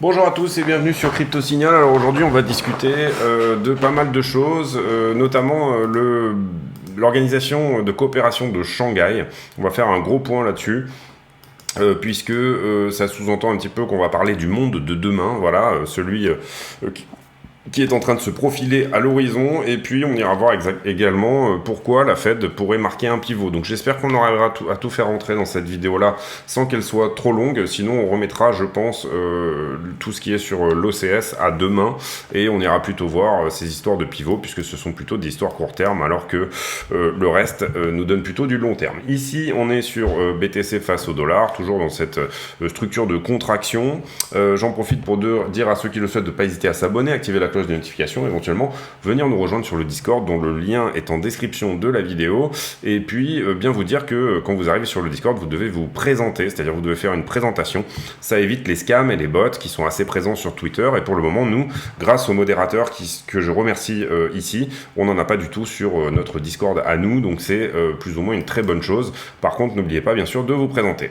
Bonjour à tous et bienvenue sur Crypto Signal. Alors aujourd'hui on va discuter de pas mal de choses, notamment l'organisation de coopération de Shanghai. On va faire un gros point là-dessus. Puisque ça sous-entend un petit peu qu'on va parler du monde de demain, voilà, celui qui est en train de se profiler à l'horizon, et puis on ira voir également pourquoi la Fed pourrait marquer un pivot. Donc j'espère qu'on arrivera à tout faire entrer dans cette vidéo-là sans qu'elle soit trop longue, sinon on remettra, je pense, tout ce qui est sur l'OCS à demain, et on ira plutôt voir ces histoires de pivot, puisque ce sont plutôt des histoires court terme, alors que le reste nous donne plutôt du long terme. Ici, on est sur BTC face au dollar, toujours dans cette structure de contraction. J'en profite pour dire à ceux qui le souhaitent de ne pas hésiter à s'abonner, activer la cloche de notification, éventuellement venir nous rejoindre sur le Discord dont le lien est en description de la vidéo, et puis bien vous dire que quand vous arrivez sur le Discord vous devez vous présenter, c'est-à-dire vous devez faire une présentation. Ça évite les scams et les bots qui sont assez présents sur Twitter, et pour le moment nous, grâce aux modérateurs que je remercie ici, on n'en a pas du tout sur notre Discord à nous, donc c'est plus ou moins une très bonne chose. Par contre n'oubliez pas bien sûr de vous présenter.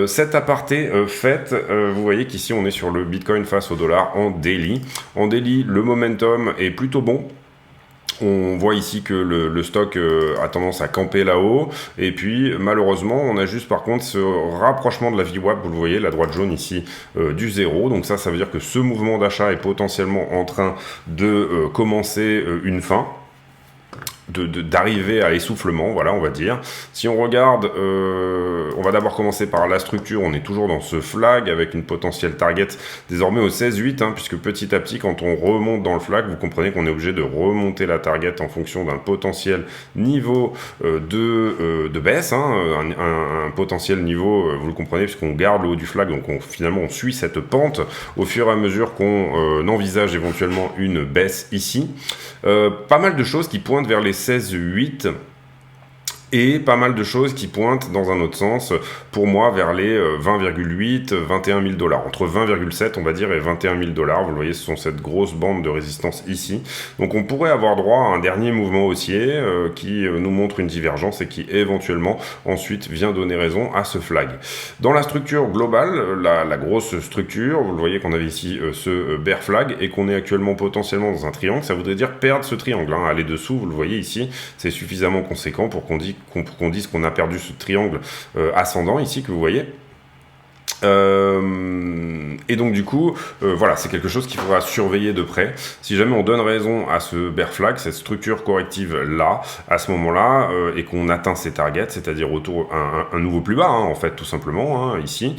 Cet aparté fait, vous voyez qu'ici on est sur le Bitcoin face au dollar en daily. En daily, le momentum est plutôt bon. On voit ici que le stock a tendance à camper là-haut, et puis malheureusement on a juste par contre ce rapprochement de la VWAP, vous le voyez, la droite jaune ici du zéro, donc ça veut dire que ce mouvement d'achat est potentiellement en train de commencer une fin, d'arriver à l'essoufflement, voilà, on va dire. Si on regarde, on va d'abord commencer par la structure. On est toujours dans ce flag avec une potentielle target désormais au 16,8, puisque petit à petit, quand on remonte dans le flag, vous comprenez qu'on est obligé de remonter la target en fonction d'un potentiel niveau de baisse, un potentiel niveau, vous le comprenez, puisqu'on garde le haut du flag, donc finalement on suit cette pente au fur et à mesure qu'on envisage éventuellement une baisse ici. Pas mal de choses qui pointent vers les 16,8 et pas mal de choses qui pointent dans un autre sens, pour moi, vers les 20,8, 21 000 $. Entre 20,7, on va dire, et 21 000 $. Vous le voyez, ce sont cette grosse bande de résistance ici. Donc on pourrait avoir droit à un dernier mouvement haussier qui nous montre une divergence et qui éventuellement ensuite vient donner raison à ce flag. Dans la structure globale, la grosse structure, vous le voyez qu'on avait ici ce bear flag et qu'on est actuellement potentiellement dans un triangle. Ça voudrait dire perdre ce triangle. Aller dessous, vous le voyez ici, c'est suffisamment conséquent pour qu'on dise qu'on a perdu ce triangle ascendant ici que vous voyez. Et donc du coup, voilà, c'est quelque chose qu'il faudra surveiller de près. Si jamais on donne raison à ce bear flag, cette structure corrective là, à ce moment-là, et qu'on atteint ces targets, c'est-à-dire autour un nouveau plus bas, en fait, tout simplement, ici,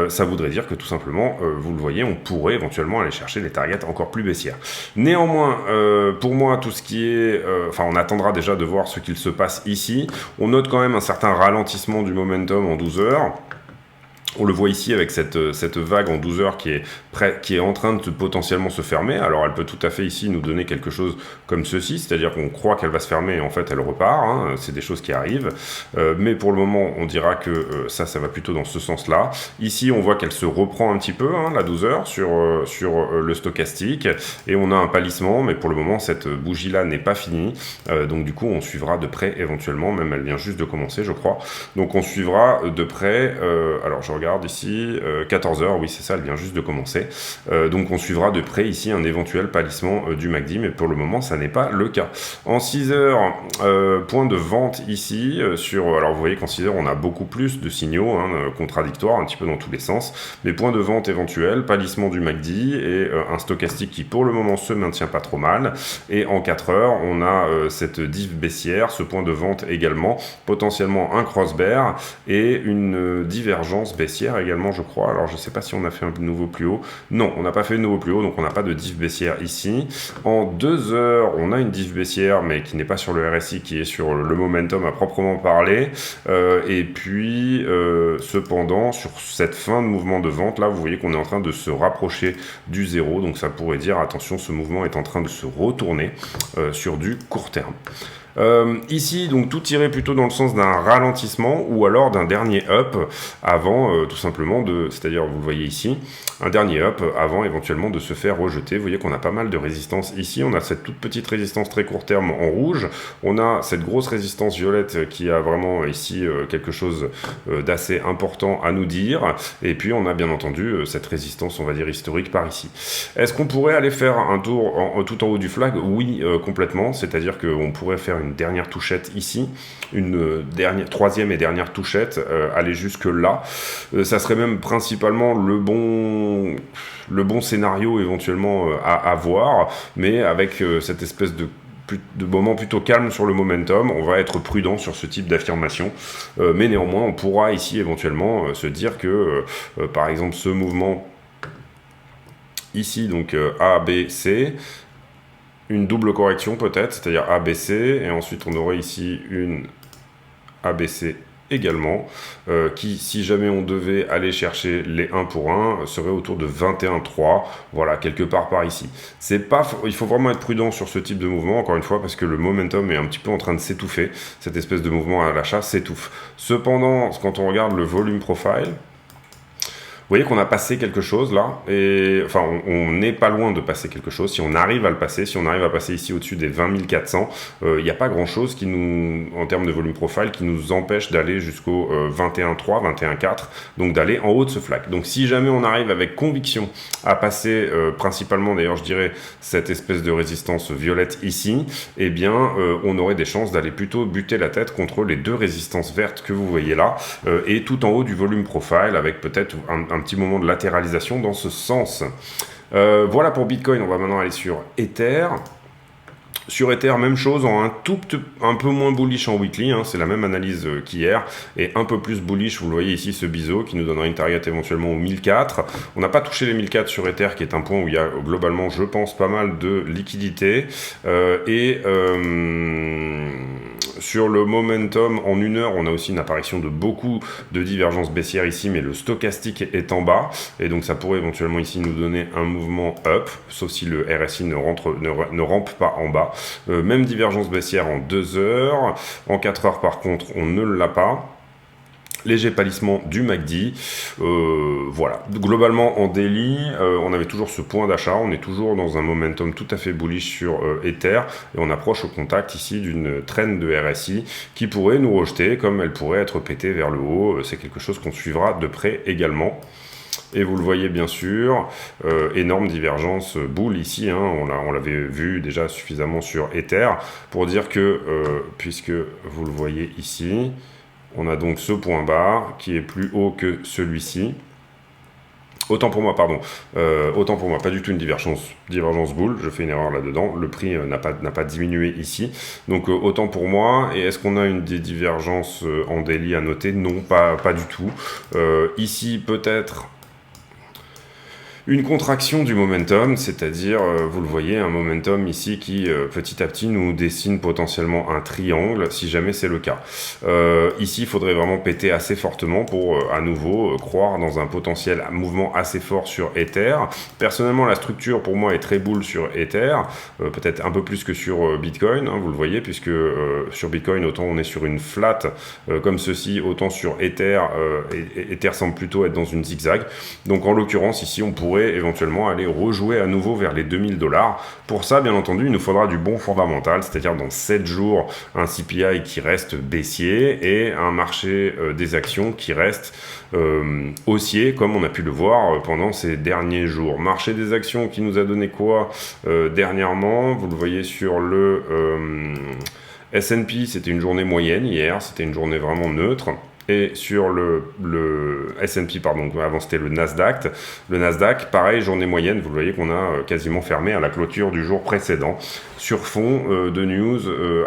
ça voudrait dire que tout simplement, vous le voyez, on pourrait éventuellement aller chercher des targets encore plus baissières. Néanmoins, pour moi, tout ce qui est, on attendra déjà de voir ce qu'il se passe ici. On note quand même un certain ralentissement du momentum en 12 heures. On le voit ici avec cette vague en 12 heures qui est en train de potentiellement se fermer. Alors elle peut tout à fait ici nous donner quelque chose comme ceci, c'est-à-dire qu'on croit qu'elle va se fermer et en fait elle repart, c'est des choses qui arrivent. Mais pour le moment on dira que ça va plutôt dans ce sens-là. Ici on voit qu'elle se reprend un petit peu, la 12 heures sur le stochastique, et on a un pâlissement, mais pour le moment cette bougie-là n'est pas finie. Donc du coup on suivra de près éventuellement, même elle vient juste de commencer je crois. Donc on suivra de près, alors je regarde ici, 14 heures, oui c'est ça, elle vient juste de commencer. Donc on suivra de près ici un éventuel pâlissement du MACD, mais pour le moment ça n'est pas le cas. En 6 heures, point de vente ici, alors vous voyez qu'en 6 heures on a beaucoup plus de signaux contradictoires, un petit peu dans tous les sens, mais point de vente éventuel, pâlissement du MACD et un stochastique qui pour le moment se maintient pas trop mal. Et en 4 heures, on a cette div baissière, ce point de vente également, potentiellement un cross bear et une divergence baissière également je crois. Alors je sais pas si on a fait un nouveau plus haut, non on n'a pas fait de nouveau plus haut, donc on n'a pas de div baissière ici. En 2 heures on a une div baissière mais qui n'est pas sur le RSI, qui est sur le momentum à proprement parler, et puis cependant sur cette fin de mouvement de vente là vous voyez qu'on est en train de se rapprocher du zéro, donc ça pourrait dire attention, ce mouvement est en train de se retourner sur du court terme. Ici, donc tout irait plutôt dans le sens d'un ralentissement ou alors d'un dernier up avant tout simplement c'est-à-dire vous le voyez ici, un dernier up avant éventuellement de se faire rejeter. Vous voyez qu'on a pas mal de résistance ici, on a cette toute petite résistance très court terme en rouge, on a cette grosse résistance violette qui a vraiment ici quelque chose d'assez important à nous dire, et puis on a bien entendu cette résistance on va dire historique par ici. Est-ce qu'on pourrait aller faire un tour tout en haut du flag? Oui, complètement, c'est-à-dire qu'on pourrait faire une dernière touchette ici, une troisième et dernière touchette, aller jusque là. Ça serait même principalement le bon scénario éventuellement à voir, mais avec cette espèce de moment plutôt calme sur le momentum, on va être prudent sur ce type d'affirmation, mais néanmoins on pourra ici éventuellement se dire que par exemple ce mouvement ici, donc A, B, C, une double correction peut-être, c'est-à-dire ABC, et ensuite on aurait ici une ABC également, qui, si jamais on devait aller chercher les 1 pour 1, serait autour de 21,3, voilà, quelque part par ici. Il faut vraiment être prudent sur ce type de mouvement, encore une fois, parce que le momentum est un petit peu en train de s'étouffer, cette espèce de mouvement à l'achat s'étouffe. Cependant, quand on regarde le volume profile, vous voyez qu'on a passé quelque chose là, et enfin on n'est pas loin de passer quelque chose. Si on arrive à le passer, si on arrive à passer ici au-dessus des 20 400, il n'y a pas grand-chose qui nous, en termes de volume profile, qui nous empêche d'aller jusqu'au 21,3, 21,4, donc d'aller en haut de ce flag. Donc si jamais on arrive avec conviction à passer principalement, d'ailleurs je dirais, cette espèce de résistance violette ici, eh bien on aurait des chances d'aller plutôt buter la tête contre les deux résistances vertes que vous voyez là, et tout en haut du volume profile, avec peut-être un petit moment de latéralisation dans ce sens. Voilà pour Bitcoin. On va maintenant aller sur Ether. Sur Ether, même chose, en un peu moins bullish en weekly, hein, c'est la même analyse qu'hier, et un peu plus bullish, vous le voyez ici, ce biseau, qui nous donnerait une target éventuellement au 1004. On n'a pas touché les 1004 sur Ether, qui est un point où il y a globalement, je pense, pas mal de liquidité, sur le momentum, en une heure, on a aussi une apparition de beaucoup de divergences baissières ici, mais le stochastique est en bas, et donc ça pourrait éventuellement ici nous donner un mouvement up, sauf si le RSI ne rampe pas en bas. Même divergence baissière en 2 heures, en 4 heures par contre, on ne l'a pas. Léger pâlissement du MACD, voilà. Globalement en daily, on avait toujours ce point d'achat, on est toujours dans un momentum tout à fait bullish sur Ether, et on approche au contact ici d'une trend de RSI qui pourrait nous rejeter, comme elle pourrait être pétée vers le haut. C'est quelque chose qu'on suivra de près également. Et vous le voyez bien sûr, énorme divergence bull ici, hein, on l'avait vu déjà suffisamment sur Ether, pour dire que, puisque vous le voyez ici, on a donc ce point bas qui est plus haut que celui-ci. Autant pour moi, pas du tout une divergence bull, je fais une erreur là-dedans, le prix n'a pas diminué ici, donc autant pour moi. Et est-ce qu'on a des divergences en daily à noter? Non, pas du tout. Ici peut-être une contraction du momentum, c'est-à-dire, vous le voyez, un momentum ici qui, petit à petit, nous dessine potentiellement un triangle, si jamais c'est le cas. Ici, il faudrait vraiment péter assez fortement pour, à nouveau, croire dans un potentiel mouvement assez fort sur Ether. Personnellement, la structure, pour moi, est très bull sur Ether, peut-être un peu plus que sur Bitcoin, hein, vous le voyez, puisque sur Bitcoin, autant on est sur une flat comme ceci, autant sur Ether, Ether semble plutôt être dans une zigzag. Donc, en l'occurrence, ici, on pourrait éventuellement aller rejouer à nouveau vers les 2000 $. Pour ça, bien entendu, il nous faudra du bon fondamental, c'est-à-dire dans 7 jours, un CPI qui reste baissier et un marché des actions qui reste haussier, comme on a pu le voir pendant ces derniers jours. Marché des actions qui nous a donné quoi dernièrement? Vous le voyez sur le S&P, c'était une journée moyenne hier, c'était une journée vraiment neutre. Et sur le S&P, pardon, avant c'était le Nasdaq, pareil, journée moyenne, vous voyez qu'on a quasiment fermé à la clôture du jour précédent, sur fond de news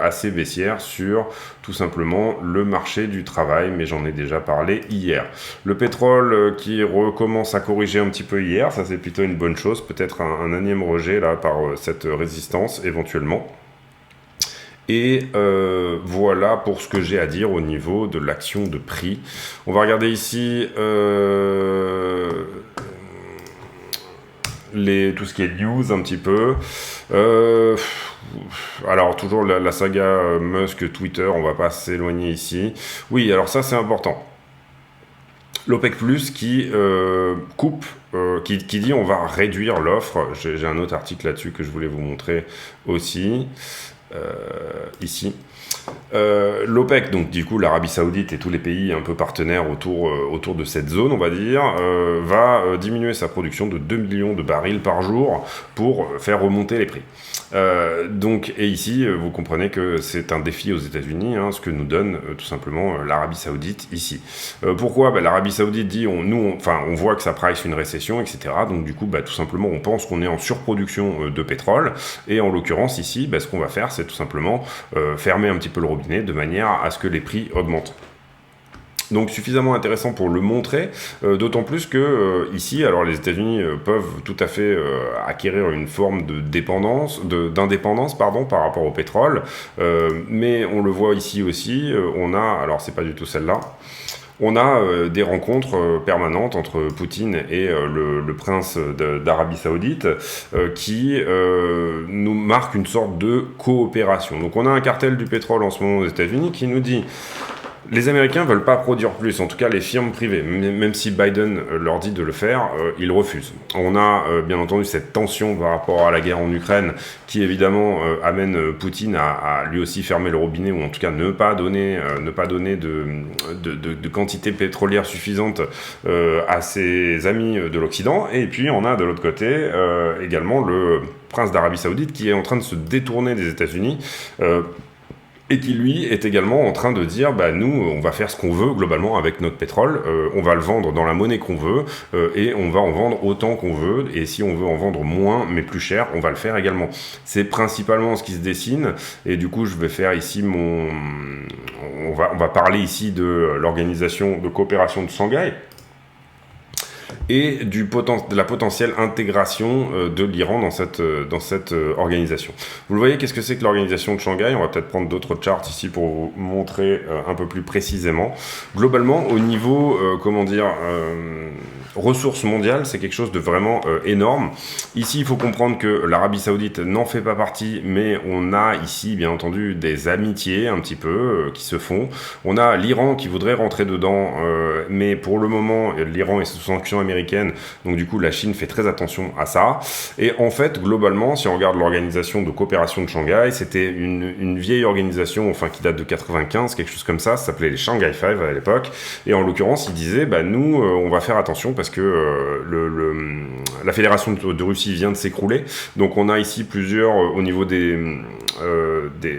assez baissière sur tout simplement le marché du travail, mais j'en ai déjà parlé hier. Le pétrole qui recommence à corriger un petit peu hier, ça c'est plutôt une bonne chose, peut-être un énième rejet là par cette résistance éventuellement. Et voilà pour ce que j'ai à dire au niveau de l'action de prix. On va regarder ici tout ce qui est news un petit peu. Alors toujours la saga Musk Twitter, on va pas s'éloigner ici. Oui, alors ça c'est important. L'OPEC+, qui coupe, qui dit on va réduire l'offre. J'ai un autre article là-dessus que je voulais vous montrer aussi, ici. L'OPEC, donc du coup l'Arabie Saoudite et tous les pays un peu partenaires autour de cette zone, on va dire, va diminuer sa production de 2 millions de barils par jour pour faire remonter les prix. Et ici, vous comprenez que c'est un défi aux États-Unis, ce que nous donne tout simplement l'Arabie Saoudite ici. Pourquoi ? L'Arabie Saoudite dit, on voit que ça price une récession, etc. Donc du coup, tout simplement, on pense qu'on est en surproduction de pétrole. Et en l'occurrence ici, ce qu'on va faire, c'est tout simplement fermer un petit peu le robinet de manière à ce que les prix augmentent. Donc suffisamment intéressant pour le montrer, d'autant plus que ici, alors les États-Unis peuvent tout à fait acquérir une forme d'indépendance par rapport au pétrole, mais on le voit ici aussi, on a, alors c'est pas du tout celle-là, on a des rencontres permanentes entre Poutine et le prince d'Arabie Saoudite qui nous marquent une sorte de coopération. Donc on a un cartel du pétrole en ce moment aux États-Unis qui nous dit les Américains veulent pas produire plus, en tout cas les firmes privées, même si Biden leur dit de le faire, ils refusent. On a bien entendu cette tension par rapport à la guerre en Ukraine qui évidemment amène Poutine à lui aussi fermer le robinet, ou en tout cas ne pas donner de quantité pétrolière suffisante à ses amis de l'Occident. Et puis on a de l'autre côté également le prince d'Arabie Saoudite qui est en train de se détourner des États-Unis et qui lui est également en train de dire nous on va faire ce qu'on veut globalement avec notre pétrole, on va le vendre dans la monnaie qu'on veut et on va en vendre autant qu'on veut, et si on veut en vendre moins mais plus cher, on va le faire également. C'est principalement ce qui se dessine, et du coup je vais faire ici on va parler ici de l'organisation de coopération de Shanghai et de la potentielle intégration de l'Iran dans cette organisation. Vous le voyez, qu'est-ce que c'est que l'organisation de Shanghai ? On va peut-être prendre d'autres charts ici pour vous montrer un peu plus précisément. Globalement, au niveau, ressources mondiales, c'est quelque chose de vraiment énorme. Ici, il faut comprendre que l'Arabie Saoudite n'en fait pas partie, mais on a ici, bien entendu, des amitiés un petit peu qui se font. On a l'Iran qui voudrait rentrer dedans, mais pour le moment, l'Iran est sous sanctions américaines, donc du coup, la Chine fait très attention à ça. Et en fait, globalement, si on regarde l'organisation de coopération de Shanghai, c'était une vieille organisation, qui date de 95, quelque chose comme ça s'appelait les Shanghai Five à l'époque, et en l'occurrence, ils disaient, nous, on va faire attention parce que la fédération de Russie vient de s'écrouler, donc on a ici plusieurs, au niveau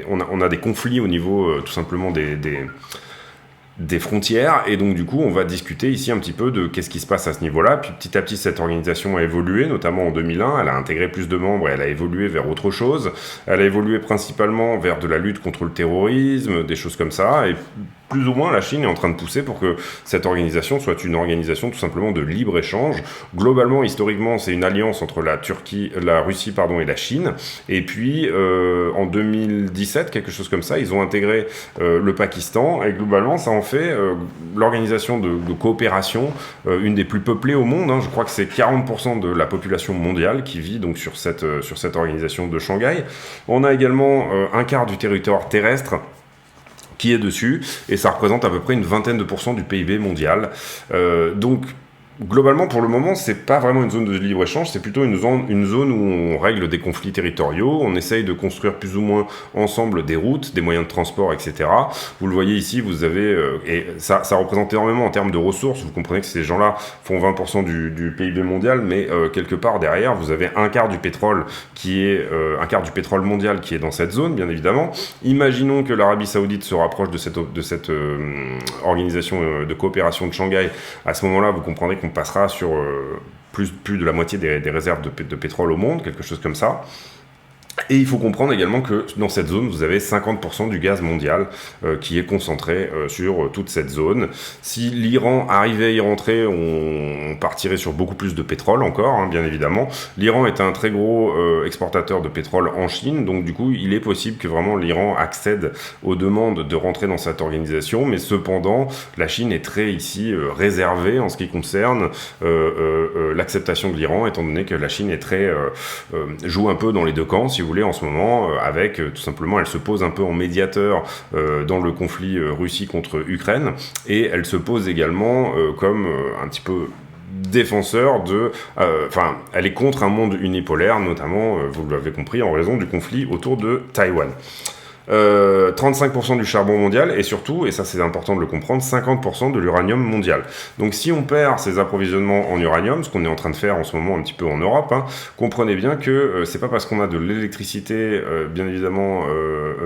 on a des conflits au niveau tout simplement des frontières, et donc du coup on va discuter ici un petit peu de qu'est-ce qui se passe à ce niveau-là. Puis petit à petit cette organisation a évolué, notamment en 2001, elle a intégré plus de membres et elle a évolué vers autre chose. Elle a évolué principalement vers de la lutte contre le terrorisme, des choses comme ça, et plus ou moins la Chine est en train de pousser pour que cette organisation soit une organisation tout simplement de libre-échange. Globalement, historiquement, c'est une alliance entre la Russie et la Chine. Et puis, en 2017, quelque chose comme ça, ils ont intégré le Pakistan. Et globalement, ça en fait l'organisation de coopération une des plus peuplées au monde. Je crois que c'est 40% de la population mondiale qui vit donc sur cette organisation de Shanghai. On a également un quart du territoire terrestre qui est dessus, et ça représente à peu près une vingtaine de pourcents du PIB mondial. Donc, globalement, pour le moment, c'est pas vraiment une zone de libre-échange, c'est plutôt une zone où on règle des conflits territoriaux, on essaye de construire plus ou moins ensemble des routes, des moyens de transport, etc. Vous le voyez ici, vous avez... et ça représente énormément en termes de ressources, vous comprenez que ces gens-là font 20% du PIB mondial, mais quelque part derrière, vous avez un quart du pétrole mondial qui est dans cette zone, bien évidemment. Imaginons que l'Arabie Saoudite se rapproche de cette organisation de coopération de Shanghai. À ce moment-là, vous comprendrez qu'on passera sur plus de la moitié des réserves de pétrole au monde, quelque chose comme ça. Et il faut comprendre également que dans cette zone, vous avez 50% du gaz mondial qui est concentré sur toute cette zone. Si l'Iran arrivait à y rentrer, on partirait sur beaucoup plus de pétrole encore, hein, bien évidemment. L'Iran est un très gros exportateur de pétrole en Chine, donc du coup, il est possible que vraiment l'Iran accède aux demandes de rentrer dans cette organisation, mais cependant, la Chine est très ici réservée en ce qui concerne l'acceptation de l'Iran, étant donné que la Chine est très joue un peu dans les deux camps, si vous voulez, en ce moment, avec tout simplement, elle se pose un peu en médiateur dans le conflit Russie contre Ukraine, et elle se pose également comme un petit peu défenseur de... Enfin, elle est contre un monde unipolaire, notamment, vous l'avez compris, en raison du conflit autour de Taïwan. 35% du charbon mondial et surtout, et ça c'est important de le comprendre, 50% de l'uranium mondial. Donc si on perd ces approvisionnements en uranium, ce qu'on est en train de faire en ce moment un petit peu en Europe, hein, comprenez bien que c'est pas parce qu'on a de l'électricité bien évidemment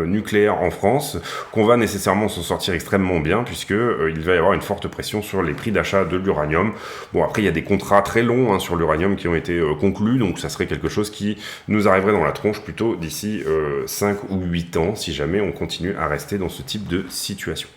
nucléaire en France qu'on va nécessairement s'en sortir extrêmement bien, puisque il va y avoir une forte pression sur les prix d'achat de l'uranium. Bon, après il y a des contrats très longs hein, sur l'uranium qui ont été conclus, donc ça serait quelque chose qui nous arriverait dans la tronche plutôt d'ici 5 ou 8 ans, si jamais on continue à rester dans ce type de situation.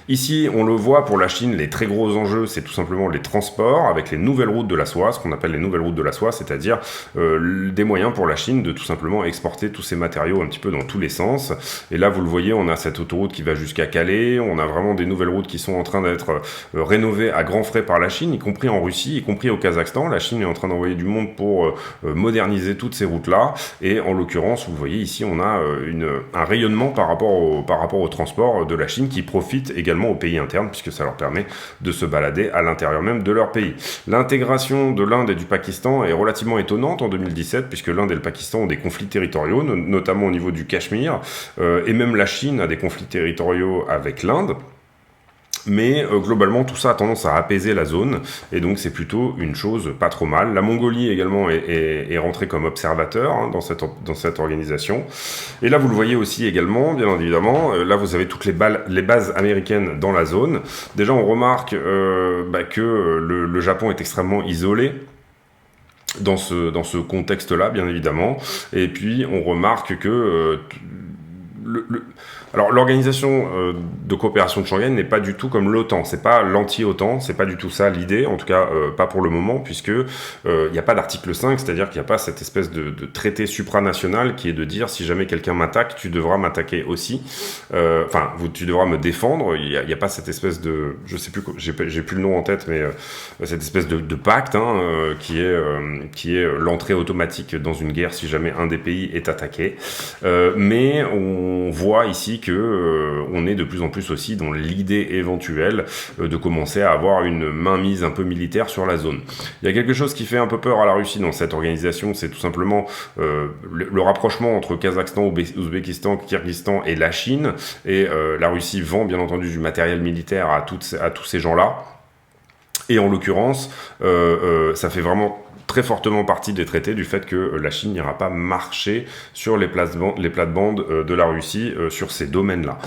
Ici, on le voit pour la Chine, les très gros enjeux, c'est tout simplement les transports avec les nouvelles routes de la soie, ce qu'on appelle les nouvelles routes de la soie, c'est-à-dire des moyens pour la Chine de tout simplement exporter tous ces matériaux un petit peu dans tous les sens. Et là, vous le voyez, on a cette autoroute qui va jusqu'à Calais, on a vraiment des nouvelles routes qui sont en train d'être rénovées à grands frais par la Chine, y compris en Russie, y compris au Kazakhstan. La Chine est en train d'envoyer du monde pour moderniser toutes ces routes-là. Et en l'occurrence, vous voyez ici, on a un rayonnement par rapport au transport de la Chine qui profite également aux pays internes, puisque ça leur permet de se balader à l'intérieur même de leur pays. L'intégration de l'Inde et du Pakistan est relativement étonnante en 2017, puisque l'Inde et le Pakistan ont des conflits territoriaux, notamment au niveau du Cachemire, et même la Chine a des conflits territoriaux avec l'Inde. Mais globalement, tout ça a tendance à apaiser la zone, et donc c'est plutôt une chose pas trop mal. La Mongolie également est rentrée comme observateur hein, dans cette organisation. Et là, vous le voyez aussi également, bien évidemment, là vous avez toutes les bases américaines dans la zone. Déjà, on remarque que le Japon est extrêmement isolé dans ce contexte-là, bien évidemment. Et puis, on remarque que... Alors l'organisation de coopération de Shanghai n'est pas du tout comme l'OTAN, c'est pas l'anti-OTAN, c'est pas du tout ça l'idée, en tout cas pas pour le moment, puisque il n'y a pas d'article 5, c'est-à-dire qu'il n'y a pas cette espèce de traité supranational qui est de dire si jamais quelqu'un m'attaque, tu devras m'attaquer aussi, tu devras me défendre, il n'y a pas cette espèce de, je sais plus, j'ai plus le nom en tête, mais cette espèce de pacte qui est l'entrée automatique dans une guerre si jamais un des pays est attaqué, mais on voit ici que on est de plus en plus aussi dans l'idée éventuelle de commencer à avoir une mainmise un peu militaire sur la zone. Il y a quelque chose qui fait un peu peur à la Russie dans cette organisation, c'est tout simplement le rapprochement entre Kazakhstan, Ouzbékistan, Kirghizistan et la Chine, et la Russie vend bien entendu du matériel militaire à tous ces gens-là, et en l'occurrence, ça fait vraiment très fortement partie des traités du fait que la Chine n'ira pas marcher sur les plates-bandes de la Russie sur ces domaines-là.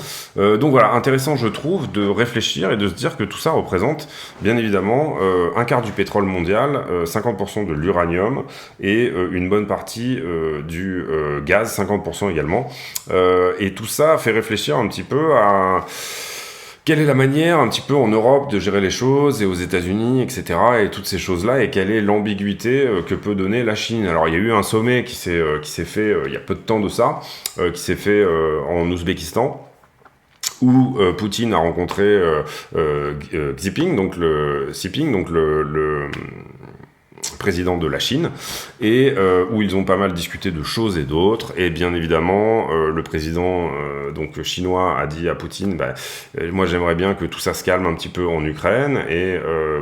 Donc voilà, intéressant je trouve de réfléchir et de se dire que tout ça représente bien évidemment un quart du pétrole mondial, 50% de l'uranium et une bonne partie du gaz, 50% également. Et tout ça fait réfléchir un petit peu à... Quelle est la manière un petit peu en Europe de gérer les choses et aux États-Unis, etc. et toutes ces choses-là, et quelle est l'ambiguïté que peut donner la Chine. Alors il y a eu un sommet qui s'est fait il y a peu de temps de ça, qui s'est fait en Ouzbékistan, où Poutine a rencontré Xi Jinping, donc le président de la Chine, et où ils ont pas mal discuté de choses et d'autres, et bien évidemment le président donc chinois a dit à Poutine moi j'aimerais bien que tout ça se calme un petit peu en Ukraine, et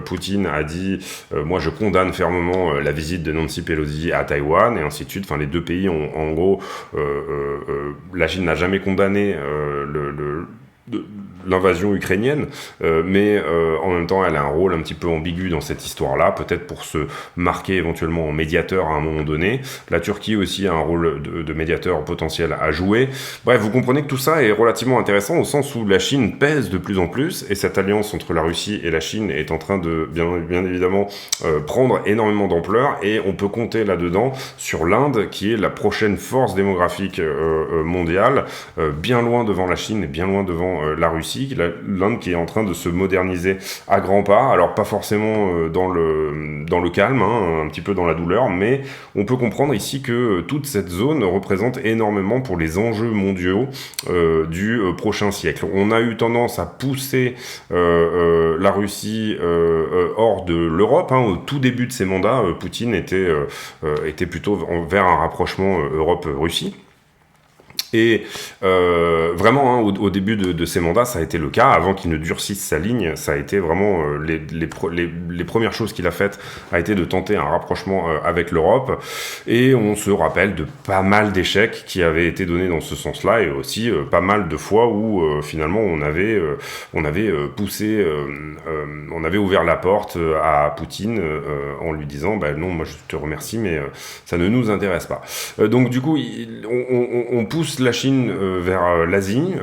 Poutine a dit moi je condamne fermement la visite de Nancy Pelosi à Taïwan, et ainsi de suite. Enfin, les deux pays ont en gros la Chine n'a jamais condamné l'invasion ukrainienne, mais en même temps, elle a un rôle un petit peu ambigu dans cette histoire-là, peut-être pour se marquer éventuellement en médiateur à un moment donné. La Turquie aussi a un rôle de médiateur potentiel à jouer. Bref, vous comprenez que tout ça est relativement intéressant au sens où la Chine pèse de plus en plus, et cette alliance entre la Russie et la Chine est en train de, bien évidemment, prendre énormément d'ampleur, et on peut compter là-dedans sur l'Inde, qui est la prochaine force démographique mondiale, bien loin devant la Chine et bien loin devant la Russie. L'Inde qui est en train de se moderniser à grands pas, alors pas forcément dans le calme, hein, un petit peu dans la douleur, mais on peut comprendre ici que toute cette zone représente énormément pour les enjeux mondiaux du prochain siècle. On a eu tendance à pousser la Russie hors de l'Europe, hein. Au tout début de ses mandats, Poutine était plutôt vers un rapprochement Europe-Russie. Et vraiment, hein, au début de ses mandats, ça a été le cas. Avant qu'il ne durcisse sa ligne, ça a été vraiment les premières choses qu'il a faites a été de tenter un rapprochement avec l'Europe. Et on se rappelle de pas mal d'échecs qui avaient été donnés dans ce sens-là, et aussi pas mal de fois où finalement on avait poussé, on avait ouvert la porte à Poutine en lui disant non, moi je te remercie, mais ça ne nous intéresse pas. Donc du coup, on pousse la Chine vers l'Asie,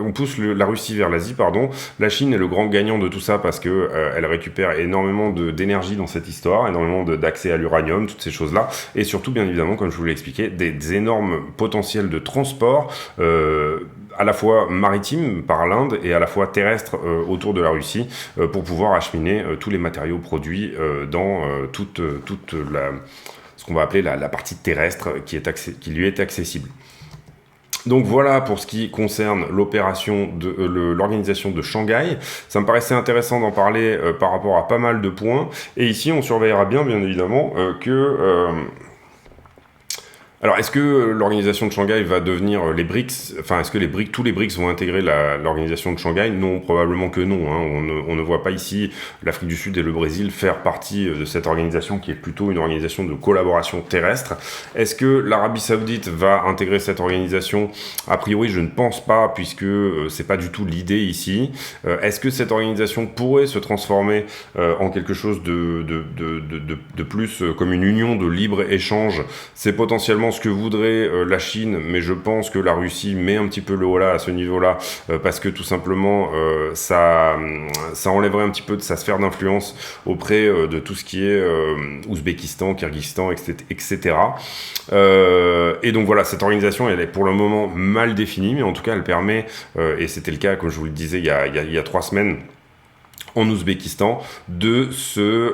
on pousse la Russie vers l'Asie, pardon. La Chine est le grand gagnant de tout ça parce que elle récupère énormément d'énergie dans cette histoire, énormément d'accès à l'uranium, toutes ces choses-là, et surtout, bien évidemment, comme je vous l'ai expliqué, des énormes potentiels de transport, à la fois maritime par l'Inde et à la fois terrestre autour de la Russie, pour pouvoir acheminer tous les matériaux produits dans toute ce qu'on va appeler la partie terrestre qui lui est accessible. Donc voilà pour ce qui concerne l'opération de l'organisation de Shanghai. Ça me paraissait intéressant d'en parler par rapport à pas mal de points. Et ici, on surveillera bien évidemment, alors, est-ce que l'organisation de Shanghai va devenir les BRICS, enfin, est-ce que tous les BRICS vont intégrer l'organisation de Shanghai? Non, probablement que non, hein. On ne voit pas ici l'Afrique du Sud et le Brésil faire partie de cette organisation qui est plutôt une organisation de collaboration terrestre. Est-ce que l'Arabie Saoudite va intégrer cette organisation? A priori, je ne pense pas, puisque c'est pas du tout l'idée ici. Est-ce que cette organisation pourrait se transformer en quelque chose de plus comme une union de libre-échange? C'est potentiellement ce que voudrait la Chine, mais je pense que la Russie met un petit peu le holà à ce niveau-là, parce que tout simplement ça enlèverait un petit peu de sa sphère d'influence auprès de tout ce qui est Ouzbékistan, Kyrgyzstan, etc. Et donc voilà, cette organisation, elle est pour le moment mal définie, mais en tout cas elle permet, et c'était le cas, comme je vous le disais il y a 3 semaines, en Ouzbékistan, de se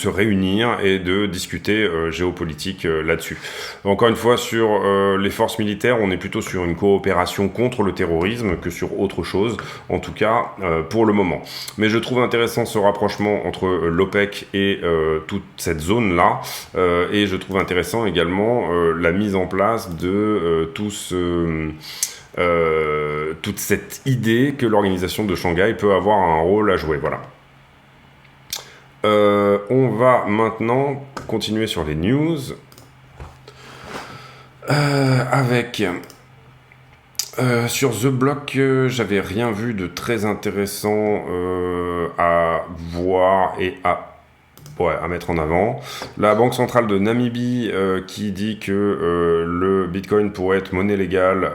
réunir et de discuter géopolitique là-dessus. Encore une fois, sur les forces militaires, on est plutôt sur une coopération contre le terrorisme que sur autre chose, en tout cas pour le moment. Mais je trouve intéressant ce rapprochement entre l'OPEC et toute cette zone-là, et je trouve intéressant également la mise en place de toute cette idée que l'organisation de Shanghai peut avoir un rôle à jouer. Voilà. On va maintenant continuer sur les news avec sur The Block, j'avais rien vu de très intéressant à voir et à mettre en avant. La Banque centrale de Namibie qui dit que le Bitcoin pourrait être monnaie légale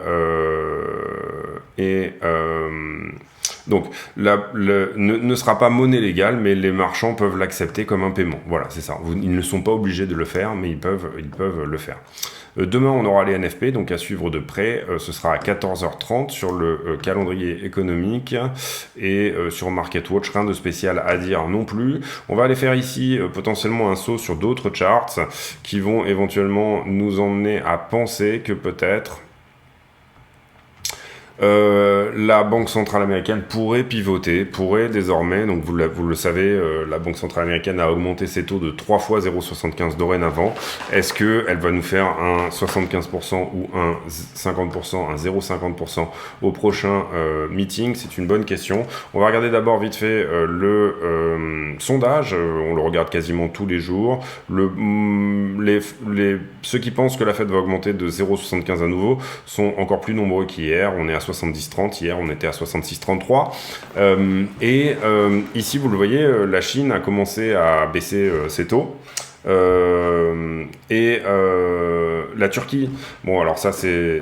donc ne sera pas monnaie légale, mais les marchands peuvent l'accepter comme un paiement. Voilà, c'est ça. Ils ne sont pas obligés de le faire, mais ils peuvent le faire. Demain, on aura les NFP, donc à suivre de près. Ce sera à 14h30 sur le calendrier économique et sur MarketWatch. Rien de spécial à dire non plus. On va aller faire ici potentiellement un saut sur d'autres charts qui vont éventuellement nous emmener à penser que peut-être la Banque centrale américaine pourrait pivoter, pourrait désormais, donc vous le savez, la Banque centrale américaine a augmenté ses taux de 3 fois 0,75 dorénavant. Est-ce qu'elle va nous faire un 75% ou un 50%, un 0,50% au prochain meeting? C'est une bonne question. On va regarder d'abord vite fait le sondage, on le regarde quasiment tous les jours. Ceux qui pensent que la Fed va augmenter de 0,75 à nouveau sont encore plus nombreux qu'hier. On est à 70,30. Hier, on était à 66,33. Ici, vous le voyez, la Chine a commencé à baisser ses taux. La Turquie, bon, alors ça, c'est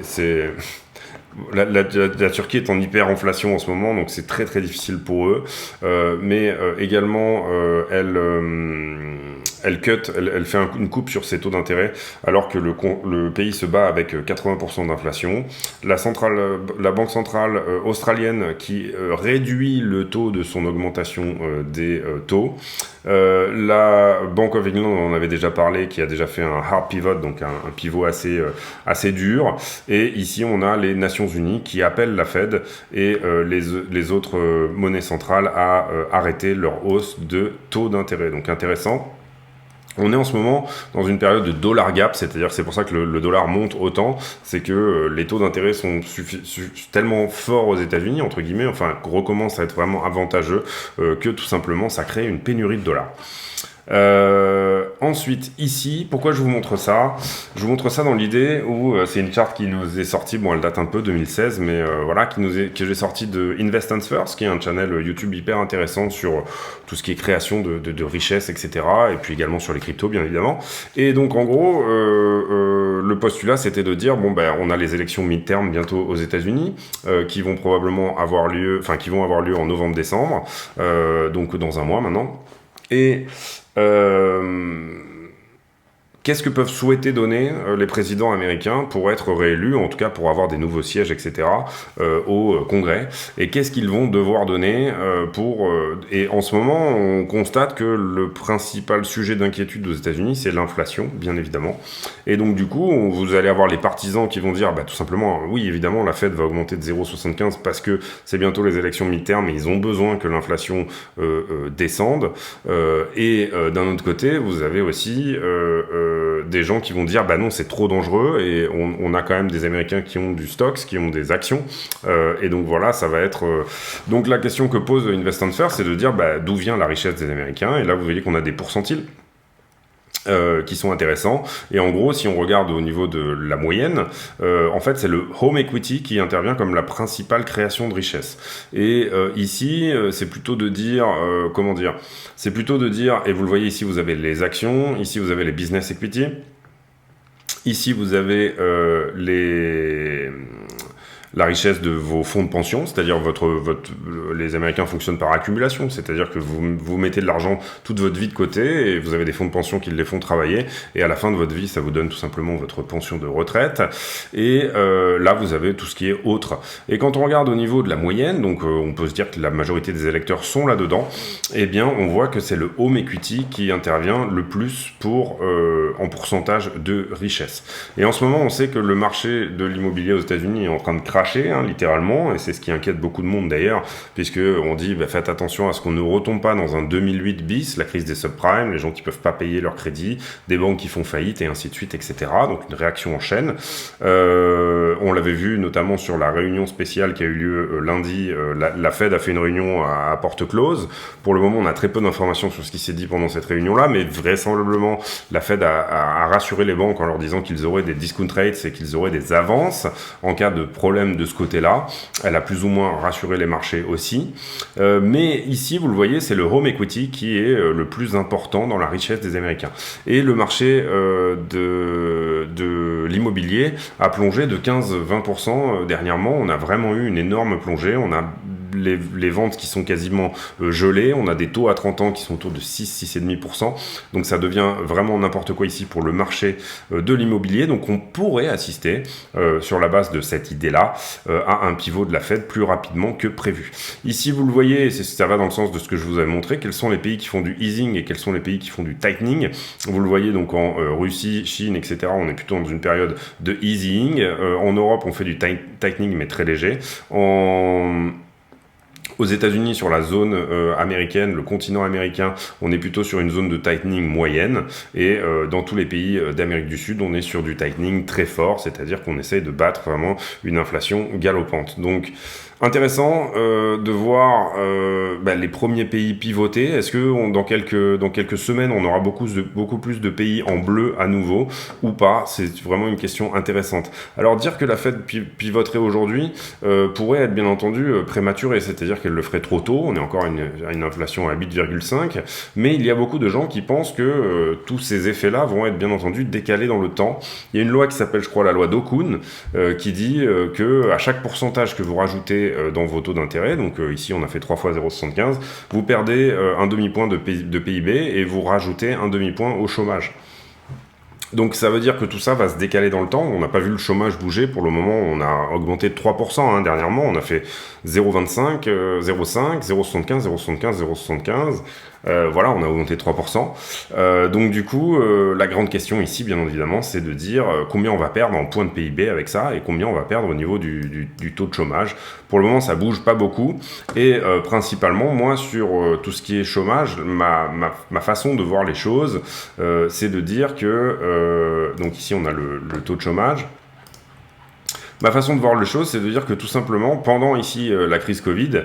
la Turquie est en hyperinflation en ce moment, donc c'est très très difficile pour eux. Également, elle fait une coupe sur ses taux d'intérêt, alors que le pays se bat avec 80% d'inflation. La banque centrale australienne qui réduit le taux de son augmentation des taux. La Bank of England, on en avait déjà parlé, qui a déjà fait un hard pivot, donc un pivot assez dur. Et ici, on a les Nations Unies qui appellent la Fed et les autres monnaies centrales à arrêter leur hausse de taux d'intérêt. Donc intéressant. On est en ce moment dans une période de dollar gap, c'est-à-dire que c'est pour ça que le dollar monte autant, c'est que les taux d'intérêt sont tellement forts aux États-Unis, entre guillemets, enfin, recommencent à être vraiment avantageux, que tout simplement ça crée une pénurie de dollars. Ensuite, ici, pourquoi je vous montre ça? Je vous montre ça dans l'idée où c'est une charte qui nous est sortie, bon, elle date un peu 2016, mais voilà, que j'ai sorti de Invest and First, qui est un channel YouTube hyper intéressant sur tout ce qui est création de richesse, etc. Et puis également sur les cryptos, bien évidemment. Et donc, en gros, le postulat, c'était de dire, bon, ben, on a les élections midterm bientôt aux États-Unis, qui vont probablement avoir lieu en novembre-décembre, donc dans un mois maintenant. Et qu'est-ce que peuvent souhaiter donner les présidents américains pour être réélus, en tout cas pour avoir des nouveaux sièges, etc., au Congrès, et qu'est-ce qu'ils vont devoir donner et en ce moment, on constate que le principal sujet d'inquiétude aux États-Unis, c'est l'inflation, bien évidemment. Et donc, du coup, vous allez avoir les partisans qui vont dire, bah, tout simplement, oui, évidemment, la Fed va augmenter de 0,75 parce que c'est bientôt les élections midterm et ils ont besoin que l'inflation descende. D'un autre côté, vous avez aussi des gens qui vont dire bah non, c'est trop dangereux, et on a quand même des Américains qui ont du stocks, qui ont des actions, et donc voilà, ça va être donc la question que pose Invest and First, c'est de dire bah, d'où vient la richesse des Américains, et là vous voyez qu'on a des pourcentiles qui sont intéressants. Et en gros, si on regarde au niveau de la moyenne, en fait, c'est le home equity qui intervient comme la principale création de richesse. Et ici, c'est plutôt de dire, c'est plutôt de dire, et vous le voyez ici, vous avez les actions, ici vous avez les business equity, ici vous avez la richesse de vos fonds de pension, c'est-à-dire les Américains fonctionnent par accumulation, c'est-à-dire que vous mettez de l'argent toute votre vie de côté et vous avez des fonds de pension qui les font travailler, et à la fin de votre vie, ça vous donne tout simplement votre pension de retraite. Et là, vous avez tout ce qui est autre. Et quand on regarde au niveau de la moyenne, donc on peut se dire que la majorité des électeurs sont là-dedans, eh bien, on voit que c'est le home equity qui intervient le plus en pourcentage de richesse. Et en ce moment, on sait que le marché de l'immobilier aux États-Unis est en train de cracher, littéralement, et c'est ce qui inquiète beaucoup de monde d'ailleurs, puisque on dit bah, faites attention à ce qu'on ne retombe pas dans un 2008 bis, la crise des subprimes, les gens qui peuvent pas payer leur crédit, des banques qui font faillite, et ainsi de suite, etc. Donc une réaction en chaîne. On l'avait vu notamment sur la réunion spéciale qui a eu lieu lundi. La Fed a fait une réunion à porte close. Pour le moment, on a très peu d'informations sur ce qui s'est dit pendant cette réunion-là, mais vraisemblablement, la Fed a rassuré les banques en leur disant qu'ils auraient des discount rates et qu'ils auraient des avances en cas de problème de ce côté-là. Elle a plus ou moins rassuré les marchés aussi. Mais ici, vous le voyez, c'est le home equity qui est le plus important dans la richesse des Américains. Et le marché de l'immobilier a plongé de 15-20% dernièrement. On a vraiment eu une énorme plongée. On a les ventes qui sont quasiment gelées. On a des taux à 30 ans qui sont autour de 6-6,5%. Donc ça devient vraiment n'importe quoi ici pour le marché de l'immobilier. Donc on pourrait assister, sur la base de cette idée-là, à un pivot de la Fed plus rapidement que prévu. Ici, vous le voyez, et ça va dans le sens de ce que je vous avais montré, quels sont les pays qui font du easing et quels sont les pays qui font du tightening. Vous le voyez donc en Russie, Chine, etc. On est plutôt dans une période de easing. En Europe, on fait du tightening, mais très léger. Aux États-Unis, sur la zone américaine, le continent américain, on est plutôt sur une zone de tightening moyenne. Et dans tous les pays d'Amérique du Sud, on est sur du tightening très fort, c'est-à-dire qu'on essaye de battre vraiment une inflation galopante. Donc, intéressant de voir les premiers pays pivoter. Est-ce que dans quelques semaines, on aura beaucoup plus de pays en bleu à nouveau ou pas? C'est vraiment une question intéressante. Alors, dire que la Fed pivoterait aujourd'hui pourrait être bien entendu prématuré, c'est-à-dire qu'elle le ferait trop tôt. On est encore à une inflation à 8,5, mais il y a beaucoup de gens qui pensent que tous ces effets-là vont être bien entendu décalés dans le temps. Il y a une loi qui s'appelle, je crois, la loi d'Okun, qui dit que à chaque pourcentage que vous rajoutez dans vos taux d'intérêt, donc ici on a fait 3 fois 0,75, vous perdez un demi-point de PIB et vous rajoutez un demi-point au chômage. Donc ça veut dire que tout ça va se décaler dans le temps. On n'a pas vu le chômage bouger. Pour le moment, on a augmenté de 3% dernièrement. On a fait 0,25, 0,5, 0,75, 0,75, 0,75. Voilà, on a augmenté de 3%. Donc du coup, la grande question ici, bien évidemment, c'est de dire combien on va perdre en points de PIB avec ça et combien on va perdre au niveau du taux de chômage. Pour le moment, ça bouge pas beaucoup. Et principalement, moi, sur tout ce qui est chômage, ma façon de voir les choses, c'est de dire que... donc ici, on a le taux de chômage. Ma façon de voir les choses, c'est de dire que tout simplement, pendant ici la crise Covid,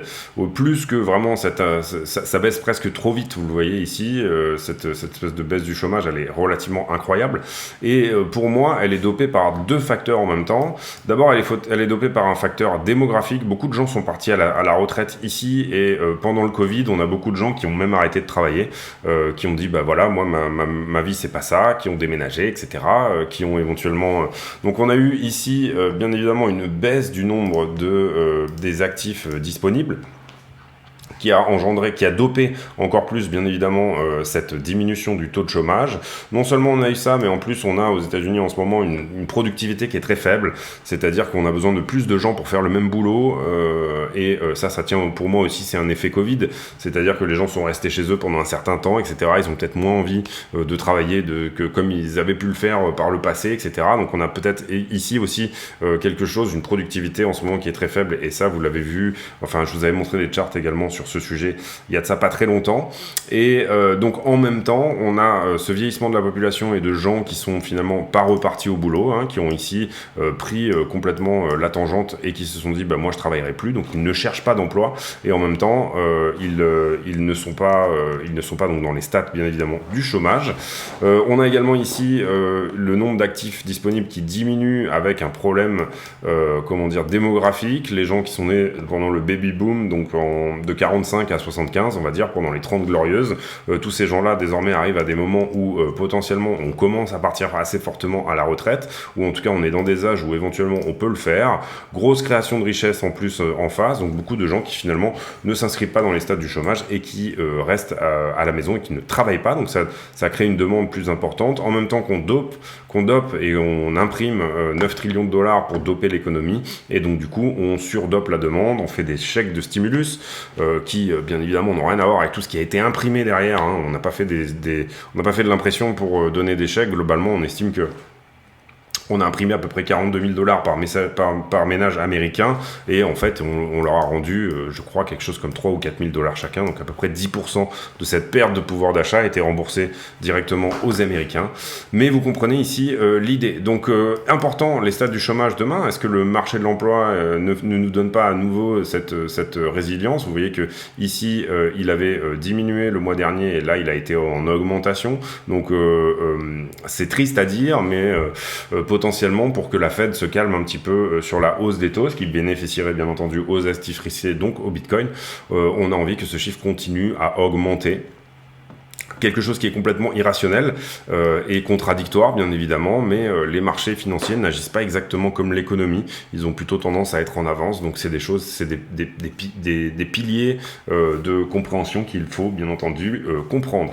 plus que vraiment ça baisse presque trop vite, vous le voyez ici, cette espèce de baisse du chômage, elle est relativement incroyable. Et pour moi, elle est dopée par deux facteurs en même temps. D'abord, elle est dopée par un facteur démographique. Beaucoup de gens sont partis à la retraite ici, et pendant le Covid, on a beaucoup de gens qui ont même arrêté de travailler, qui ont dit, bah voilà, moi, ma vie, c'est pas ça, qui ont déménagé, etc., qui ont éventuellement... Donc on a eu ici, bien évidemment, une baisse du nombre des actifs disponibles, qui a dopé encore plus, bien évidemment, cette diminution du taux de chômage. Non seulement on a eu ça, mais en plus on a aux États-Unis en ce moment une productivité qui est très faible, c'est-à-dire qu'on a besoin de plus de gens pour faire le même boulot, et ça tient, pour moi aussi, c'est un effet Covid, c'est-à-dire que les gens sont restés chez eux pendant un certain temps, etc. Ils ont peut-être moins envie de travailler que comme ils avaient pu le faire par le passé, etc. Donc on a peut-être ici aussi quelque chose, une productivité en ce moment qui est très faible, et ça vous l'avez vu, enfin je vous avais montré des charts également sur ce sujet il y a de ça pas très longtemps. Et donc en même temps, on a ce vieillissement de la population et de gens qui sont finalement pas repartis au boulot, qui ont ici pris complètement la tangente et qui se sont dit bah moi je travaillerai plus, donc ils ne cherchent pas d'emploi, et en même temps ils ne sont pas donc dans les stats bien évidemment du chômage. On a également ici le nombre d'actifs disponibles qui diminue avec un problème démographique. Les gens qui sont nés pendant le baby boom, donc de 45 à 75, on va dire, pendant les 30 glorieuses, tous ces gens-là désormais arrivent à des moments où potentiellement on commence à partir assez fortement à la retraite, ou en tout cas on est dans des âges où éventuellement on peut le faire. Grosse création de richesse en plus en face, donc beaucoup de gens qui finalement ne s'inscrivent pas dans les stades du chômage et qui restent à la maison et qui ne travaillent pas, donc ça crée une demande plus importante, en même temps qu'on dope et on imprime 9 trillions de dollars pour doper l'économie, et donc du coup on surdope la demande, on fait des chèques de stimulus qui bien évidemment n'ont rien à voir avec tout ce qui a été imprimé derrière, on n'a pas fait on n'a pas fait de l'impression pour donner des chèques. Globalement on estime que on a imprimé à peu près 42 000 dollars par ménage américain, et en fait on leur a rendu je crois quelque chose comme 3 ou 4 000 dollars chacun, donc à peu près 10% de cette perte de pouvoir d'achat a été remboursée directement aux Américains. Mais vous comprenez ici l'idée. Donc important, les stats du chômage demain, est-ce que le marché de l'emploi ne nous donne pas à nouveau cette résilience? Vous voyez que ici il avait diminué le mois dernier, et là il a été en augmentation, donc c'est triste à dire, mais potentiellement, pour que la Fed se calme un petit peu sur la hausse des taux, ce qui bénéficierait bien entendu aux actifs risqués, donc au Bitcoin, on a envie que ce chiffre continue à augmenter. Quelque chose qui est complètement irrationnel et contradictoire bien évidemment, mais les marchés financiers n'agissent pas exactement comme l'économie, ils ont plutôt tendance à être en avance, donc c'est des piliers de compréhension qu'il faut bien entendu comprendre.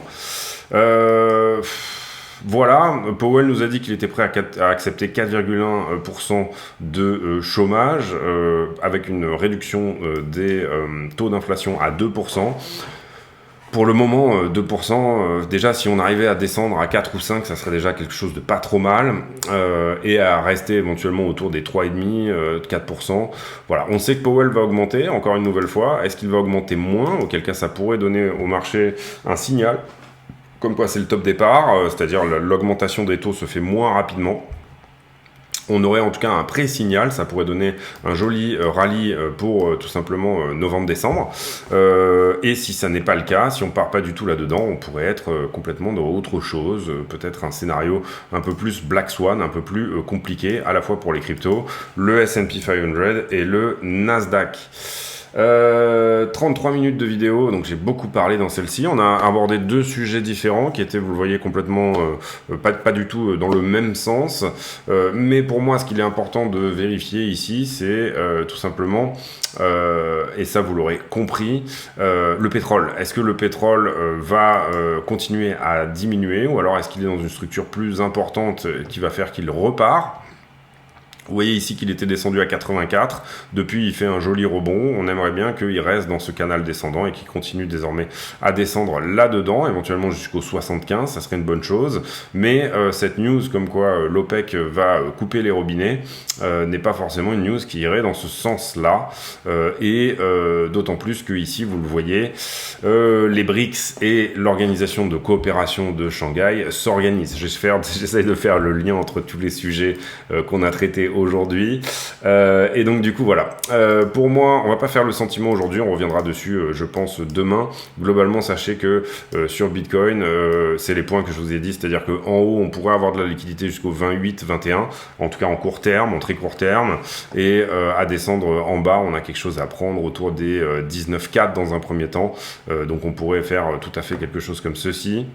Voilà, Powell nous a dit qu'il était prêt à accepter 4,1% de chômage avec une réduction des taux d'inflation à 2%. Pour le moment, 2%, déjà si on arrivait à descendre à 4 ou 5, ça serait déjà quelque chose de pas trop mal, et à rester éventuellement autour des 3,5, 4%. Voilà, on sait que Powell va augmenter, encore une nouvelle fois. Est-ce qu'il va augmenter moins? Auquel cas ça pourrait donner au marché un signal, comme quoi c'est le top départ, c'est-à-dire l'augmentation des taux se fait moins rapidement. On aurait en tout cas un pré-signal, ça pourrait donner un joli rallye pour tout simplement novembre-décembre. Et si ça n'est pas le cas, si on part pas du tout là-dedans, on pourrait être complètement dans autre chose, peut-être un scénario un peu plus Black Swan, un peu plus compliqué, à la fois pour les cryptos, le S&P 500 et le Nasdaq. 33 minutes de vidéo, donc j'ai beaucoup parlé dans celle-ci. On a abordé deux sujets différents qui étaient, vous le voyez, complètement pas du tout dans le même sens. Mais pour moi, ce qu'il est important de vérifier ici, c'est tout simplement, et ça vous l'aurez compris, le pétrole. Est-ce que le pétrole va continuer à diminuer, ou alors est-ce qu'il est dans une structure plus importante qui va faire qu'il repart? Vous voyez ici qu'il était descendu à 84, depuis il fait un joli rebond, on aimerait bien qu'il reste dans ce canal descendant et qu'il continue désormais à descendre là-dedans, éventuellement jusqu'au 75, ça serait une bonne chose, mais cette news comme quoi l'OPEC va couper les robinets n'est pas forcément une news qui irait dans ce sens-là, et d'autant plus que ici vous le voyez, les BRICS et l'organisation de coopération de Shanghai s'organisent. J'essaie de faire le lien entre tous les sujets qu'on a traités aujourd'hui, et donc du coup voilà, pour moi on va pas faire le sentiment aujourd'hui, on reviendra dessus je pense demain. Globalement sachez que sur Bitcoin c'est les points que je vous ai dit, c'est à dire qu'en haut on pourrait avoir de la liquidité jusqu'au 28, 21 en tout cas en court terme, en très court terme, et à descendre en bas on a quelque chose à prendre autour des 19,4 dans un premier temps, donc on pourrait faire tout à fait quelque chose comme ceci.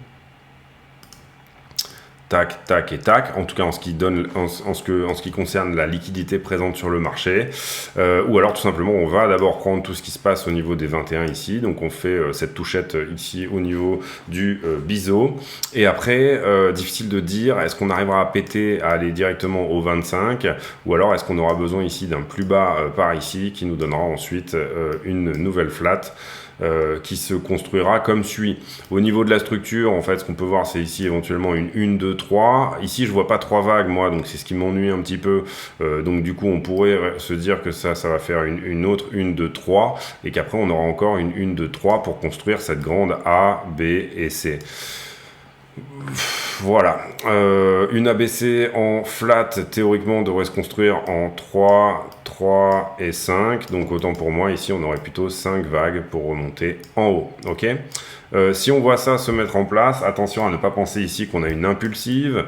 Tac, tac et tac, en tout cas en ce qui concerne la liquidité présente sur le marché, ou alors tout simplement on va d'abord prendre tout ce qui se passe au niveau des 21 ici, donc on fait cette touchette ici au niveau du biseau, et après difficile de dire est-ce qu'on arrivera à péter, à aller directement au 25, ou alors est-ce qu'on aura besoin ici d'un plus bas par ici qui nous donnera ensuite une nouvelle flat qui se construira comme suit. Au niveau de la structure, en fait, ce qu'on peut voir, c'est ici éventuellement une 1, 2, 3. Ici, je vois pas 3 vagues, moi, donc c'est ce qui m'ennuie un petit peu. Donc, du coup, on pourrait se dire que ça va faire une autre 1, 2, 3, et qu'après, on aura encore une 1, 2, 3 pour construire cette grande A, B et C. Voilà, une ABC en flat théoriquement devrait se construire en 3, 3 et 5, donc autant pour moi ici on aurait plutôt 5 vagues pour remonter en haut, ok. Si on voit ça se mettre en place, attention à ne pas penser ici qu'on a une impulsive,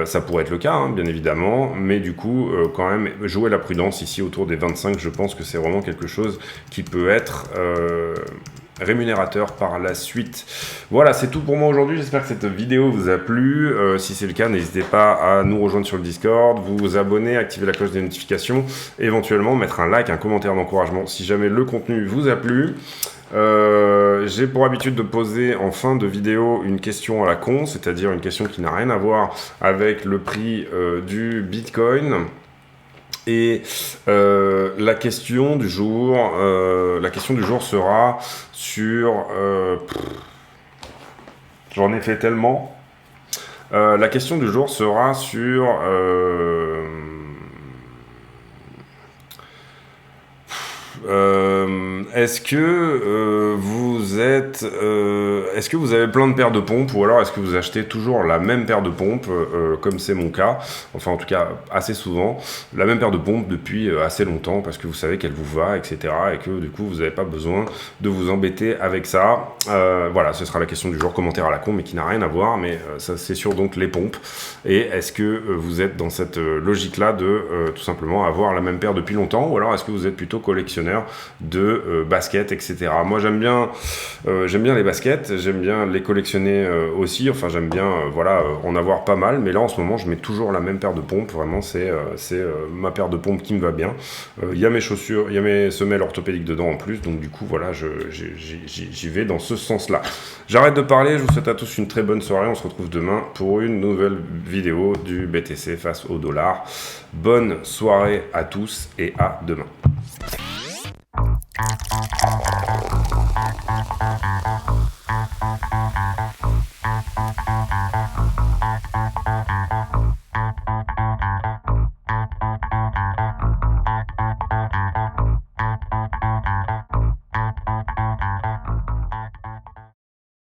ça pourrait être le cas hein, bien évidemment, mais du coup quand même jouer la prudence ici autour des 25, je pense que c'est vraiment quelque chose qui peut être rémunérateur par la suite. Voilà, c'est tout pour moi aujourd'hui. J'espère que cette vidéo vous a plu. Si c'est le cas, n'hésitez pas à nous rejoindre sur le Discord, vous abonner, activer la cloche des notifications, éventuellement mettre un like, un commentaire d'encouragement si jamais le contenu vous a plu. J'ai pour habitude de poser en fin de vidéo une question à la con, c'est-à-dire une question qui n'a rien à voir avec le prix du Bitcoin. Et la question du jour sera sur... j'en ai fait tellement. La question du jour sera sur... est-ce que est-ce que vous avez plein de paires de pompes, ou alors est-ce que vous achetez toujours la même paire de pompes, comme c'est mon cas, enfin en tout cas assez souvent, la même paire de pompes depuis assez longtemps, parce que vous savez qu'elle vous va, etc., et que du coup vous n'avez pas besoin de vous embêter avec ça. Voilà, ce sera la question du jour, commentaire à la con, mais qui n'a rien à voir, mais ça c'est sur donc les pompes, et est-ce que vous êtes dans cette logique-là de tout simplement avoir la même paire depuis longtemps, ou alors est-ce que vous êtes plutôt collectionneur de baskets, etc. Moi j'aime bien les baskets, j'aime bien les collectionner aussi, enfin j'aime bien voilà, en avoir pas mal, mais là en ce moment je mets toujours la même paire de pompes, vraiment c'est ma paire de pompes qui me va bien. Il y a mes chaussures, il y a mes semelles orthopédiques dedans en plus, donc du coup voilà, j'y vais dans ce sens-là. J'arrête de parler, je vous souhaite à tous une très bonne soirée, on se retrouve demain pour une nouvelle vidéo du BTC face au dollar. Bonne soirée à tous et à demain.